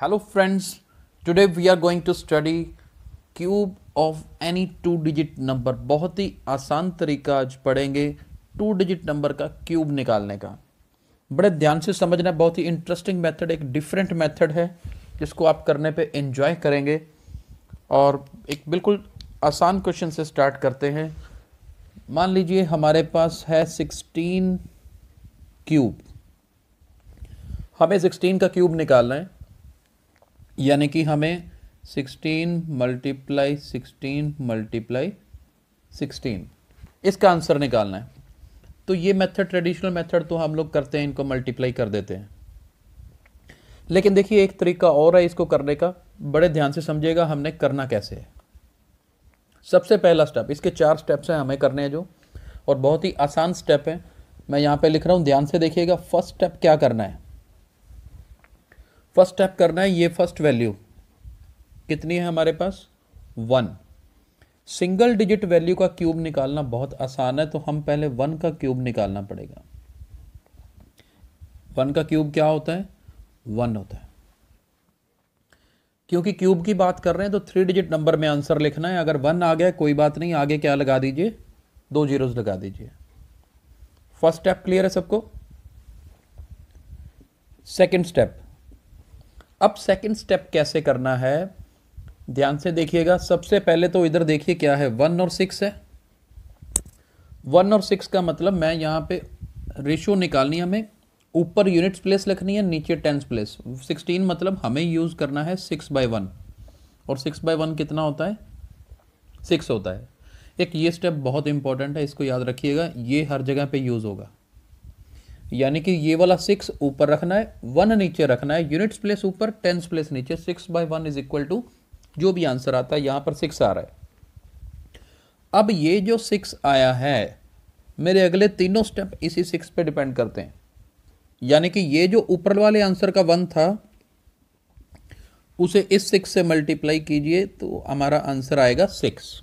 Hello friends, today we are going to study cube of any two digit number. बहुत ही आसान तरीका आज पढ़ेंगे टू डिजिट नंबर का क्यूब निकालने का। बड़े ध्यान से समझना, बहुत ही इंटरेस्टिंग मेथड, एक डिफरेंट मेथड है जिसको आप करने पे एंजॉय करेंगे। और एक बिल्कुल आसान क्वेश्चन से स्टार्ट करते हैं। मान लीजिए हमारे पास है 16 क्यूब, हमें 16 का क्यूब निकालना है, यानी कि हमें 16 मल्टीप्लाई 16 इसका आंसर निकालना है। तो ये मेथड ट्रेडिशनल मेथड तो हम लोग करते हैं, इनको मल्टीप्लाई कर देते हैं। लेकिन देखिए एक तरीका और है इसको करने का, बड़े ध्यान से समझिएगा हमने करना कैसे है। सबसे पहला स्टेप, इसके 4 स्टेप्स हैं हमें करने हैं जो, और बहुत ही आसान स्टेप है। मैं यहाँ पे लिख रहा हूँ, ध्यान से देखिएगा। फर्स्ट स्टेप क्या करना है, फर्स्ट स्टेप करना है ये फर्स्ट वैल्यू कितनी है हमारे पास 1। सिंगल डिजिट वैल्यू का क्यूब निकालना बहुत आसान है, तो हम पहले 1 का क्यूब निकालना पड़ेगा। 1 का क्यूब क्या होता है, 1 होता है। क्योंकि क्यूब की बात कर रहे हैं तो 3 डिजिट नंबर में आंसर लिखना है। अगर 1 आ गया कोई बात नहीं, आगे क्या लगा दीजिए, 2 जीरोस लगा दीजिए। फर्स्ट स्टेप क्लियर है सबको। सेकंड स्टेप, अब सेकंड स्टेप कैसे करना है, ध्यान से देखिएगा। सबसे पहले तो इधर देखिए क्या है, 1 और 6 है। 1 और 6 का मतलब मैं यहां पे रेशियो निकालनी है, हमें ऊपर यूनिट्स प्लेस लिखनी है, नीचे टेंस प्लेस। 16 मतलब हमें यूज करना है 6/1, और 6/1 कितना होता है, 6 होता है। एक ये स्टेप बहुत इंपॉर्टेंट है, इसको याद रखिएगा, ये हर जगह पे यूज होगा। यानी कि ये वाला 6 ऊपर रखना है, 1 नीचे रखना है, यूनिट्स प्लेस ऊपर, टेंस प्लेस नीचे। 6/1 इज इक्वल टू जो भी आंसर आता है, यहां पर 6 आ रहा है। अब ये जो 6 आया है, मेरे अगले तीनों स्टेप इसी 6 पे डिपेंड करते हैं। यानी कि ये जो ऊपर वाले आंसर का 1 था, उसे इस 6 से मल्टीप्लाई कीजिए तो हमारा आंसर आएगा 6।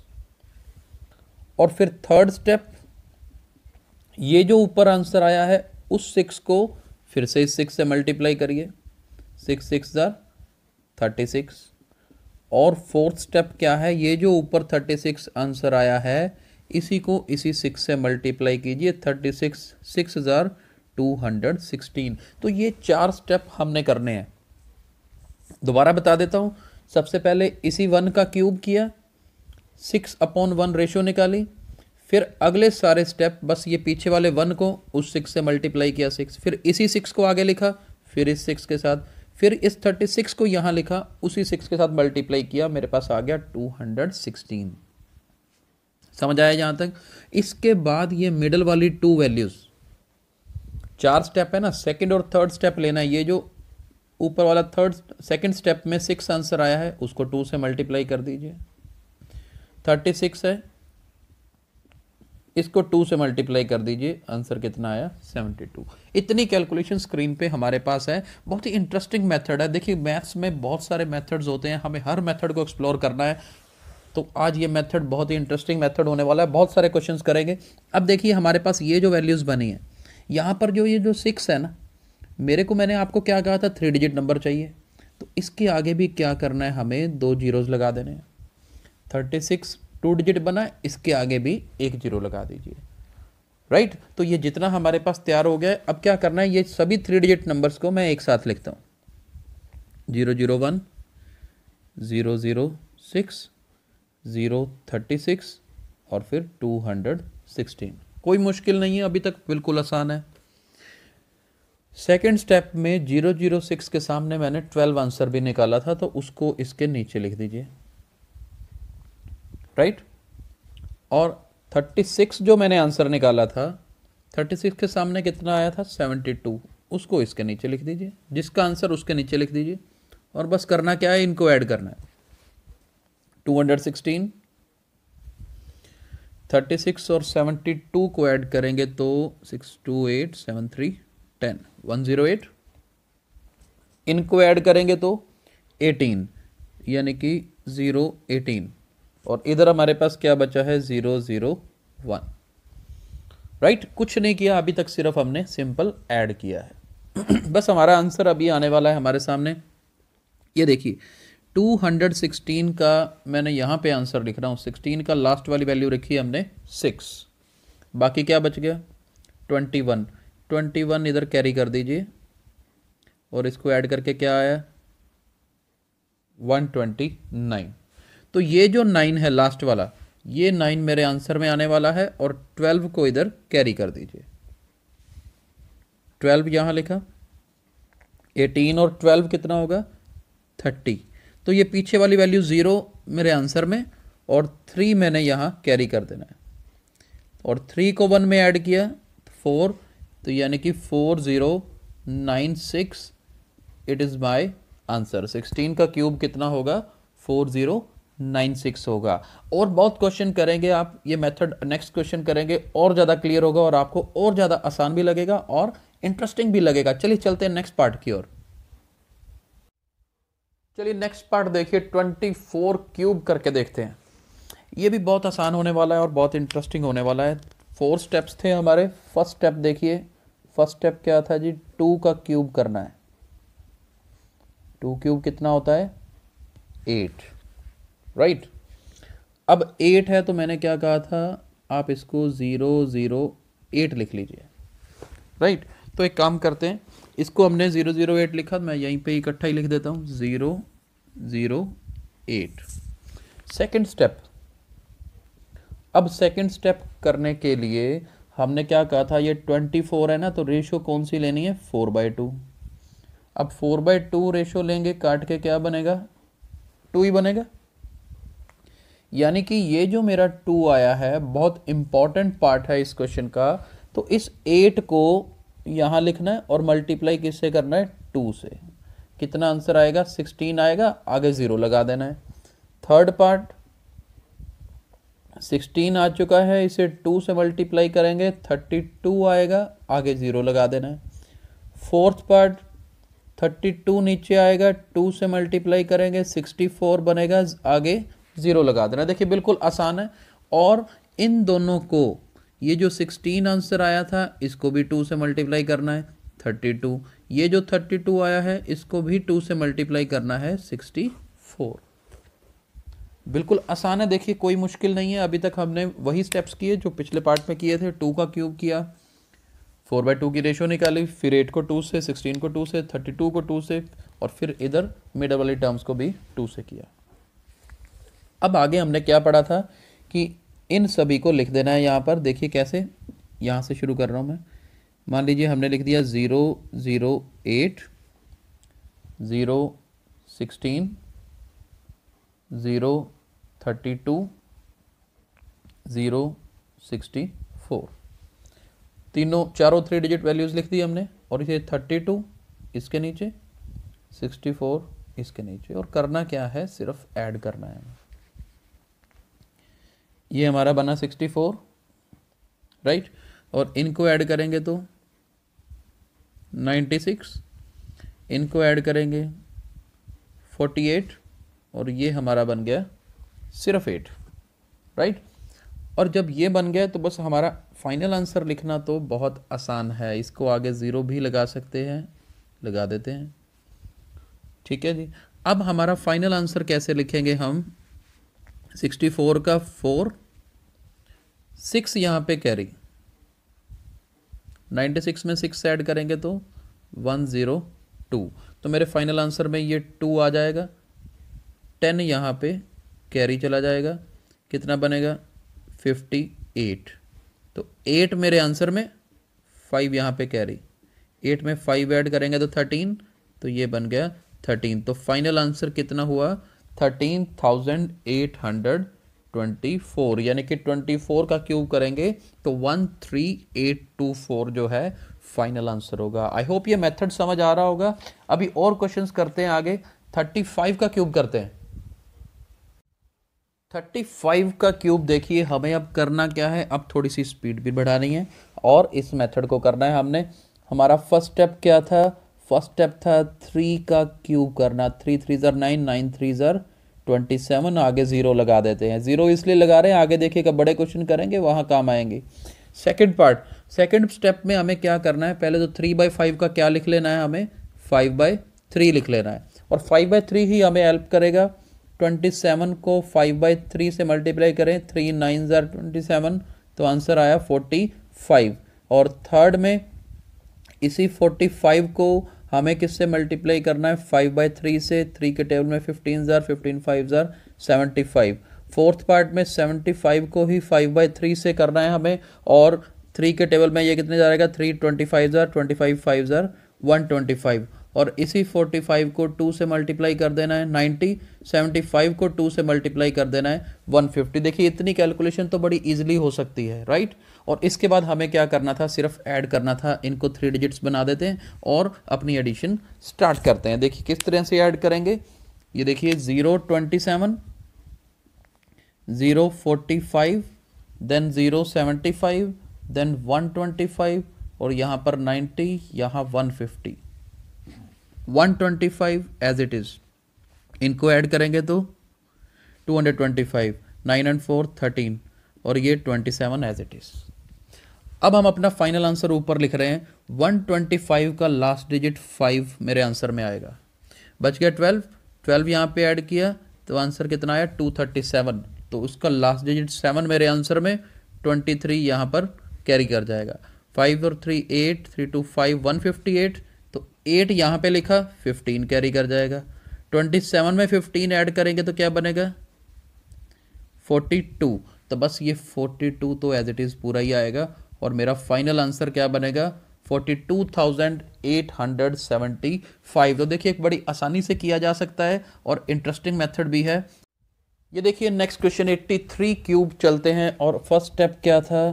और फिर थर्ड स्टेप, ये जो ऊपर आंसर आया है उस 6 को फिर से इस 6 से मल्टीप्लाई करिए, 6 6 36। और फोर्थ स्टेप क्या है, ये जो ऊपर 36 आंसर आया है, इसी को इसी 6 से मल्टीप्लाई कीजिए, 36 6 216। तो ये 4 स्टेप हमने करने हैं। दोबारा बता देता हूं। सबसे पहले इसी 1 का क्यूब किया, 6/1 रेशो निकाली, फिर अगले सारे स्टेप बस ये पीछे वाले 1 को उस 6 से मल्टीप्लाई किया 6, फिर इसी 6 को आगे लिखा, फिर इस 6 के साथ, फिर इस 36 को यहां लिखा, उसी 6 के साथ मल्टीप्लाई किया, मेरे पास आ गया 216। समझ आया यहां तक। इसके बाद ये मिडल वाली 2 वैल्यूज, 4 स्टेप है ना, सेकंड और थर्ड स्टेप लेना है। ये जो ऊपर वाला सेकंड स्टेप में 6 आंसर आया है, उसको 2 से मल्टीप्लाई कर दीजिए। 36 है, इसको 2 से मल्टीप्लाई कर दीजिए, आंसर कितना आया 72। इतनी कैलकुलेशन स्क्रीन पे हमारे पास है। बहुत ही इंटरेस्टिंग मेथड है। देखिए मैथ्स में बहुत सारे मेथड्स होते हैं, हमें हर मेथड को एक्सप्लोर करना है। तो आज ये मेथड बहुत ही इंटरेस्टिंग मेथड होने वाला है, बहुत सारे क्वेश्चंस करेंगे। अब देखिए हमारे पास ये जो वैल्यूज बनी है, यहाँ पर जो ये जो 6 है ना, मैंने आपको क्या कहा था, 3 डिजिट नंबर चाहिए। तो इसके आगे भी क्या करना है, हमें 2 जीरोज लगा देने हैं। 36 2 डिजिट बना, इसके आगे भी 1 जीरो लगा दीजिए, राइट। तो ये जितना हमारे पास तैयार हो गया है, अब क्या करना है, ये सभी 3 डिजिट नंबर्स को मैं एक साथ लिखता हूं, 001 006 036 और फिर 216। कोई मुश्किल नहीं है, अभी तक बिल्कुल आसान है। सेकेंड स्टेप में 006 के सामने मैंने 12 आंसर भी निकाला था, तो उसको इसके नीचे लिख दीजिए, राइट। और 36 जो मैंने आंसर निकाला था, 36 के सामने कितना आया था 72, उसको इसके नीचे लिख दीजिए, जिसका आंसर उसके नीचे लिख दीजिए। और बस करना क्या है, इनको ऐड करना है। 216, 36 और 72 को ऐड करेंगे तो 628 73 10 108। इनको ऐड करेंगे तो 18, यानी कि 018। और इधर हमारे पास क्या बचा है, 001, राइट। कुछ नहीं किया अभी तक, सिर्फ हमने सिंपल ऐड किया है। बस हमारा आंसर अभी आने वाला है हमारे सामने। ये देखिए 216 का मैंने यहाँ पे आंसर लिख रहा हूँ, 16 का लास्ट वाली वैल्यू रखी है हमने 6, बाकी क्या बच गया 21, 21 इधर कैरी कर दीजिए और इसको ऐड करके क्या आया 129। तो ये जो 9 है लास्ट वाला, ये 9 मेरे आंसर में आने वाला है और 12 को इधर कैरी कर दीजिए। 12 यहाँ लिखा, 18 और 12 कितना होगा 30। तो ये पीछे वाली वैल्यू 0 मेरे आंसर में और 3 मैंने यहाँ कैरी कर देना है और 3 को 1 में ऐड किया 4, तो यानी कि 4096 इट इज़ माय आंसर। 16 का क्यूब कितना होगा 4096 होगा। और बहुत क्वेश्चन करेंगे आप, ये मेथड नेक्स्ट क्वेश्चन करेंगे और ज़्यादा क्लियर होगा और आपको और ज़्यादा आसान भी लगेगा और इंटरेस्टिंग भी लगेगा। चलिए चलते हैं नेक्स्ट पार्ट की ओर। चलिए नेक्स्ट पार्ट देखिए, 24 क्यूब करके देखते हैं। ये भी बहुत आसान होने वाला है और बहुत इंटरेस्टिंग होने वाला है। 4 स्टेप्स थे हमारे। फर्स्ट स्टेप देखिए, फर्स्ट स्टेप क्या था जी, 2 का क्यूब करना है। 2 क्यूब कितना होता है 8, राइट। अब 8 है तो मैंने क्या कहा था, आप इसको 008 लिख लीजिए, राइट। तो एक काम करते हैं, इसको हमने 008 लिखा, मैं यहीं पे इकट्ठा ही लिख देता हूँ 008। सेकंड स्टेप, अब सेकंड स्टेप करने के लिए हमने क्या कहा था, ये 24 है ना, तो रेशो कौन सी लेनी है 4/2। अब 4/2 रेशो लेंगे, काट के क्या बनेगा 2 ही बनेगा। यानी कि ये जो मेरा 2 आया है बहुत इंपॉर्टेंट पार्ट है इस क्वेश्चन का। तो इस 8 को यहाँ लिखना है और मल्टीप्लाई किससे करना है 2 से। कितना आंसर आएगा 16 आएगा, आगे 0 लगा देना है। थर्ड पार्ट 16 आ चुका है, इसे 2 से मल्टीप्लाई करेंगे 32 आएगा, आगे 0 लगा देना है। फोर्थ पार्ट 32 नीचे आएगा, 2 से मल्टीप्लाई करेंगे 64 बनेगा, आगे 0 लगा देना। देखिए बिल्कुल आसान है। और इन दोनों को, ये जो 16 आंसर आया था इसको भी 2 से मल्टीप्लाई करना है 32, ये जो 32 आया है इसको भी 2 से मल्टीप्लाई करना है 64। बिल्कुल आसान है, देखिए कोई मुश्किल नहीं है। अभी तक हमने वही स्टेप्स किए जो पिछले पार्ट में किए थे। 2 का क्यूब किया, 4/2 की रेशो निकाली, फिर 8 को 2 से, 16 को 2 से, 32 को 2 से, और फिर इधर मिडल वाली टर्म्स को भी 2 से किया। अब आगे हमने क्या पढ़ा था कि इन सभी को लिख देना है यहाँ पर। देखिए कैसे, यहाँ से शुरू कर रहा हूँ मैं। मान लीजिए हमने लिख दिया 008, 016, 032, 064, चारों 3 डिजिट वैल्यूज लिख दी हमने। और इसे 32 इसके नीचे, 64 इसके नीचे, और करना क्या है, सिर्फ ऐड करना है। ये हमारा बना 64, राइट। और इनको ऐड करेंगे तो 96, इनको ऐड करेंगे 48, और ये हमारा बन गया सिर्फ 8, राइट। और जब ये बन गया तो बस हमारा फाइनल आंसर लिखना तो बहुत आसान है। इसको आगे 0 भी लगा सकते हैं, लगा देते हैं, ठीक है जी। अब हमारा फाइनल आंसर कैसे लिखेंगे हम, 64 का 4, 6 यहाँ पे कैरी, 96 में 6 ऐड करेंगे तो 102। तो मेरे फाइनल आंसर में ये 2 आ जाएगा। 10 यहाँ पे कैरी चला जाएगा, कितना बनेगा 58। तो 8 मेरे आंसर में, 5 यहाँ पे कैरी, 8 में 5 ऐड करेंगे तो 13, तो ये बन गया 13। तो फाइनल आंसर कितना हुआ 13,824, यानी कि 24 का क्यूब करेंगे तो 13824 जो है फाइनल आंसर होगा। आई होप ये मेथड समझ आ रहा होगा। अभी और क्वेश्चंस करते हैं आगे। 35 का क्यूब करते हैं। 35 का क्यूब देखिए हमें अब करना क्या है, अब थोड़ी सी स्पीड भी बढ़ानी है और इस मेथड को करना है हमने। हमारा फर्स्ट स्टेप क्या था, फर्स्ट स्टेप था 3 का क्यूब करना। 3 3 9, 9 3 27, आगे 0 लगा देते हैं। 0 इसलिए लगा रहे हैं, आगे देखिएगा बड़े क्वेश्चन करेंगे वहां काम आएंगे। सेकंड पार्ट, सेकंड स्टेप में हमें क्या करना है, पहले तो 3/5 का क्या लिख लेना है, हमें 5/3 लिख लेना है। और 5/3 ही हमें हेल्प करेगा। 27 को 5/3 से मल्टीप्लाई करें, 3 9 27, तो आंसर आया 45। और थर्ड में इसी 45 को हमें किससे मल्टीप्लाई करना है, 5/3 से। 3 के टेबल में 15 15 5 75। फोर्थ पार्ट में 75 को ही 5/3 से करना है हमें, और 3 के टेबल में ये कितने जाएगा, 3 25 25 5 125। और इसी 45 को 2 से मल्टीप्लाई कर देना है 90, 75 को 2 से मल्टीप्लाई कर देना है 150। देखिए इतनी कैलकुलेशन तो बड़ी इजीली हो सकती है, राइट। और इसके बाद हमें क्या करना था, सिर्फ ऐड करना था। इनको 3 डिजिट्स बना देते हैं और अपनी एडिशन स्टार्ट करते हैं। देखिए किस तरह से ऐड करेंगे, ये देखिए 027, 045, देन 075, देन 125, और यहाँ पर 90, यहाँ 150, 125 एज इट इज। इनको ऐड करेंगे तो 225, 9 and 4 13, और ये 27 एज इट इज। अब हम अपना फाइनल आंसर ऊपर लिख रहे हैं। 125 का लास्ट डिजिट 5 मेरे आंसर में आएगा। बच गया 12, 12 यहाँ पे ऐड किया तो आंसर कितना आया, 237। तो उसका लास्ट डिजिट 7 मेरे आंसर में, 23 यहाँ पर कैरी कर जाएगा। 5 और 3 8, 3 2 5 158, तो 8 यहाँ पे लिखा, 15 कैरी कर जाएगा। 27 में 15 ऐड करेंगे तो क्या बनेगा, 42। तो बस ये 42 तो एज इट इज़ पूरा ही आएगा, और मेरा फाइनल आंसर क्या बनेगा, 42,875। तो देखिए एक बड़ी आसानी से किया जा सकता है और इंटरेस्टिंग मेथड भी है। ये देखिए नेक्स्ट क्वेश्चन 83 क्यूब चलते हैं। और फर्स्ट स्टेप क्या था,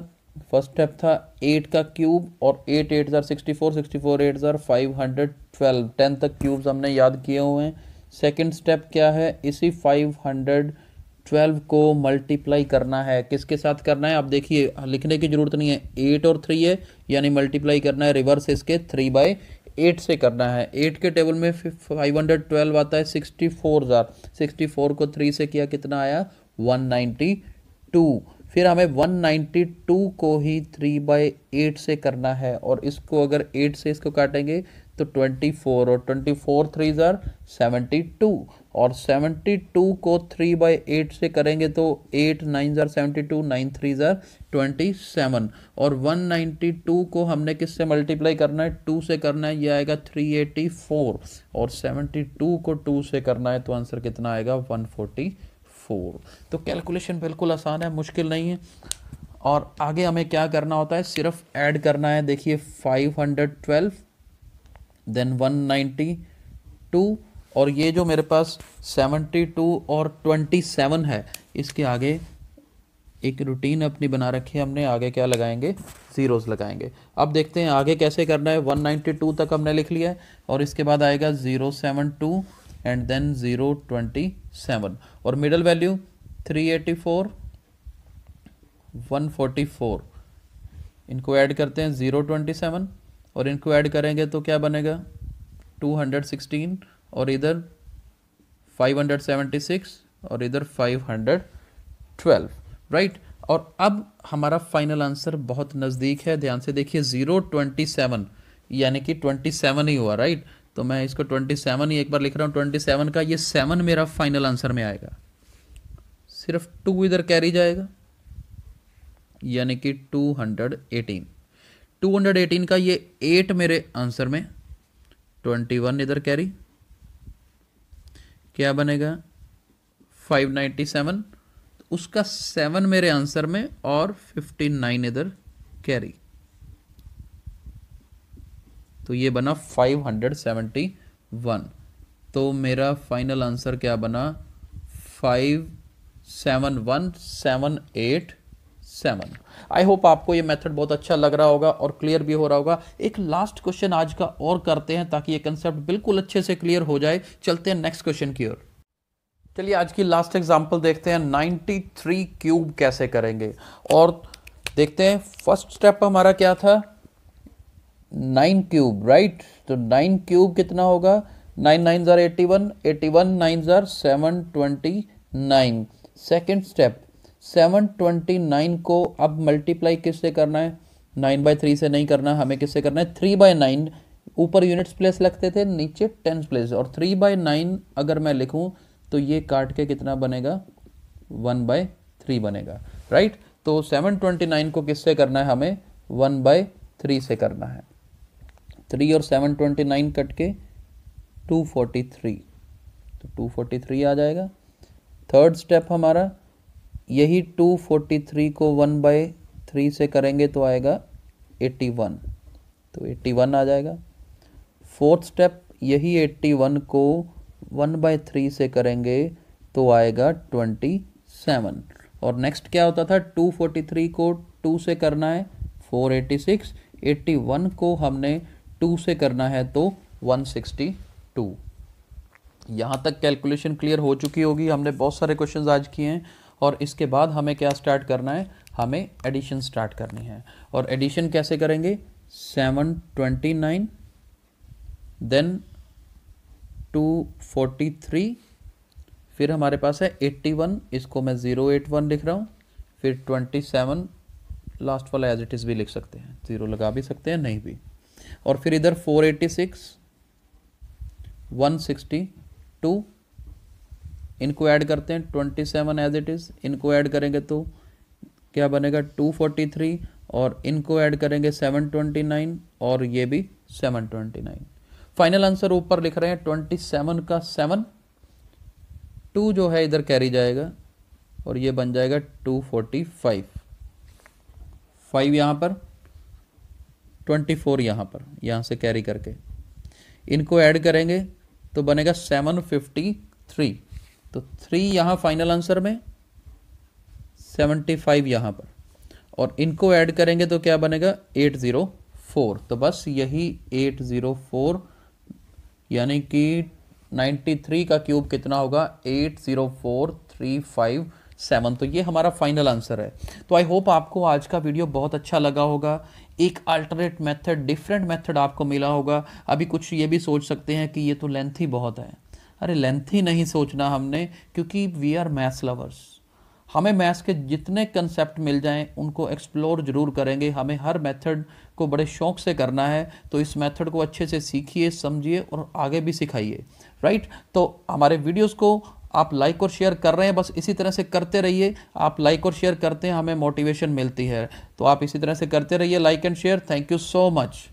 फर्स्ट स्टेप था 8 का क्यूब, और 8 8 64, 64 8 512, 10 तक क्यूब्स हमने याद किए हुए हैं। सेकंड स्टेप क्या है, इसी 512 को मल्टीप्लाई करना है। किसके साथ करना है, आप देखिए लिखने की जरूरत नहीं है, 8 और 3 है, यानी मल्टीप्लाई करना है रिवर्स इसके, 3/8 से करना है। 8 के टेबल में 512 आता है 64,000, 64 को 3 से किया कितना आया, 192। फिर हमें 192 को ही 3/8 से करना है, और इसको अगर 8 से इसको काटेंगे तो 24, और 24 3 72, और 72 को 3/8 से करेंगे तो 8 9 72, 9 3 27, और 192 को हमने किससे मल्टीप्लाई करना है, 2 से करना है, ये आएगा 384, और 72 को 2 से करना है तो आंसर कितना आएगा, 144। तो कैलकुलेशन बिल्कुल आसान है, मुश्किल नहीं है। और आगे हमें क्या करना होता है, सिर्फ ऐड करना है। देखिए 512, देन 192, और ये जो मेरे पास 72 और 27 है, इसके आगे एक रूटीन अपनी बना रखी है हमने, आगे क्या लगाएंगे, ज़ीरोज़ लगाएंगे। अब देखते हैं आगे कैसे करना है। 192 तक हमने लिख लिया है, और इसके बाद आएगा 072 एंड देन 027, और मिडल वैल्यू 384, 144। इनको ऐड करते हैं 027, और इनको ऐड करेंगे तो क्या बनेगा, 216, और इधर 576, और इधर 512, राइट। और अब हमारा फाइनल आंसर बहुत नज़दीक है, ध्यान से देखिए 027, यानी कि 27 ही हुआ, राइट। तो मैं इसको 27 ही एक बार लिख रहा हूँ, 27 का ये 7 मेरा फाइनल आंसर में आएगा, सिर्फ 2 इधर कैरी जाएगा, यानी कि 218। 218 का ये 8 मेरे आंसर में, 21 इधर कैरी, क्या बनेगा 597, उसका 7 मेरे आंसर में, और 59 इधर कैरी, तो ये बना 571। तो मेरा फाइनल आंसर क्या बना, 571787। आई होप आपको ये मेथड बहुत अच्छा लग रहा होगा और क्लियर भी हो रहा होगा। एक लास्ट क्वेश्चन आज का और करते हैं ताकि ये कंसेप्ट बिल्कुल अच्छे से क्लियर हो जाए। चलते हैं नेक्स्ट क्वेश्चन की ओर। चलिए आज की लास्ट एग्जांपल देखते हैं, 93 क्यूब कैसे करेंगे। और देखते हैं फर्स्ट स्टेप हमारा क्या था, 9 क्यूब, राइट। तो 9 क्यूब कितना होगा, 9 9 81, 81 9 729। सेकेंड स्टेप 729 को अब मल्टीप्लाई किससे करना है, 9/3 से नहीं करना, हमें किससे करना है, 3/9, ऊपर यूनिट्स प्लेस लगते थे, नीचे टेंस प्लेस। और 3/9 अगर मैं लिखूं तो ये काट के कितना बनेगा, 1/3 बनेगा, राइट। तो 729 को किससे करना है हमें, 1/3 से करना है। 3 और 729 कट के 243, तो 243 आ जाएगा। थर्ड स्टेप हमारा यही 243 को 1/3 से करेंगे तो आएगा 81, तो 81 आ जाएगा। फोर्थ स्टेप यही 81 को 1/3 से करेंगे तो आएगा 27। और नेक्स्ट क्या होता था, 243 को 2 से करना है 486, 81 को हमने 2 से करना है तो 162। यहाँ तक कैलकुलेशन क्लियर हो चुकी होगी। हमने बहुत सारे क्वेश्चंस आज किए हैं और इसके बाद हमें क्या स्टार्ट करना है, हमें एडिशन स्टार्ट करनी है। और एडिशन कैसे करेंगे, 729 देन 243, फिर हमारे पास है 81, इसको मैं 081 लिख रहा हूँ, फिर 27 लास्ट वाला एज इट इज़ भी लिख सकते हैं, 0 लगा भी सकते हैं, नहीं भी। और फिर इधर 486, 162, इनको ऐड करते हैं, 27 एज इट इज़, इनको ऐड करेंगे तो क्या बनेगा 243, और इनको ऐड करेंगे 729, और ये भी 729। फाइनल आंसर ऊपर लिख रहे हैं 27 का 7, 2 जो है इधर कैरी जाएगा और ये बन जाएगा 245, 5 यहाँ पर, 24 यहाँ पर, यहाँ से कैरी करके इनको ऐड करेंगे तो बनेगा 753, तो 3 यहाँ फाइनल आंसर में, 75 यहाँ पर, और इनको ऐड करेंगे तो क्या बनेगा 804। तो बस यही 804, यानी कि 93 का क्यूब कितना होगा, 804357। तो ये हमारा फाइनल आंसर है। तो आई होप आपको आज का वीडियो बहुत अच्छा लगा होगा। एक अल्टरनेट मेथड, डिफरेंट मेथड आपको मिला होगा। अभी कुछ ये भी सोच सकते हैं कि ये तो लेंथी बहुत है। अरे लेंथी नहीं सोचना हमने, क्योंकि वी आर मैथ्स लवर्स। हमें मैथ्स के जितने कंसेप्ट मिल जाएं उनको एक्सप्लोर जरूर करेंगे। हमें हर मेथड को बड़े शौक से करना है, तो इस मेथड को अच्छे से सीखिए, समझिए और आगे भी सिखाइए, राइट। तो हमारे वीडियोस को आप लाइक और शेयर कर रहे हैं, बस इसी तरह से करते रहिए। आप लाइक और शेयर करते हैं, हमें मोटिवेशन मिलती है, तो आप इसी तरह से करते रहिए, like and share. Thank you so much.